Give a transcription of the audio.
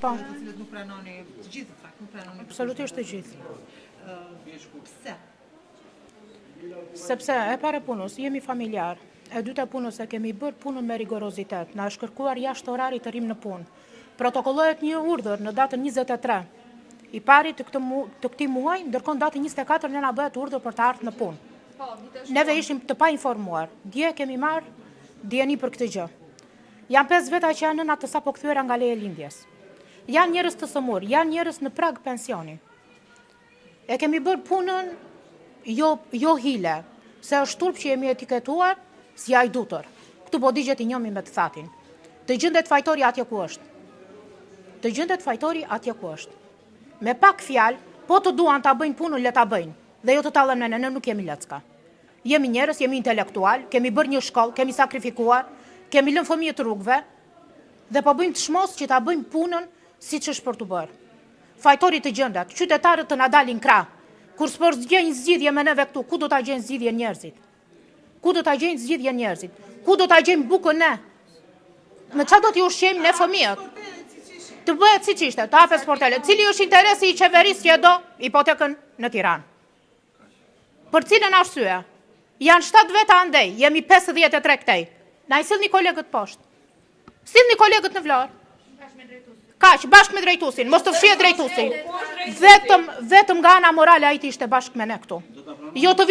Po. Të cilët nuk pranoni, të gjithë fakt, nuk pranoni. Absolutisht të gjithë. Pse? Sepse e para punës, jemi familjar. E dyta punës e kemi bërë punën me rigorozitet. Na është kërkuar jashtë orarit të rim në punë. Protokollohet një urdhër në datën 23. I pari të këtij muaji, ndërkohë në datën 24 ne na bëhet urdhër për të ardhur në punë. Neve ishim të pa informuar. Dje kemi marrë dieni për këtë gjë. Janë 5 veta që janë nëna të sapo kthyer nga leje lindjes. Janë njerëz të sëmur, janë njerëz në prag pensioni. E kemi bërë punën jo hile, se është turp që jemi etiketuar si ajdutor. Këtu po digjet i njohemi me të thatin. Të gjendet fajtori atje ku është. Të gjendet fajtori atje ku është. Me pak fjalë, po të duan ta bëjnë punën, le ta bëjnë. Dhe jo të tallën me ne nuk jemi lecka. Jemi njerëz, jemi intelektual, kemi bërë një shkollë, kemi sakrifikuar, kemi lënë fëmijët rrugëve dhe po bëjmë të shmos që ta bëjmë punën siç është për të bërë. Fajtori të gjendet, qytetarët të na dalin krah. Kur s'po zgjejnë zgjidhje me neve këtu, ku do ta gjejnë zgjidhje njerëzit? Ku do ta gjejnë zgjidhje njerëzit? Ku do ta gjejnë bukën ne? Me çfarë do t'i ushqejmë ne fëmijët? Të bëhet siç ishte, të hapet sportele. Cili është interesi i qeverisë që e do hipotekën në Tiranë? Për cilën arsye? Janë 7 veta andej, jemi 53 këtej. Na i sillni kolegët poshtë. Sillni kolegët në Vlorë. Kaq, bashkë me drejtuesin, mos të fshihet drejtuesi. Vetëm nga ana morale ai ishte bashkë me ne këtu. Jo të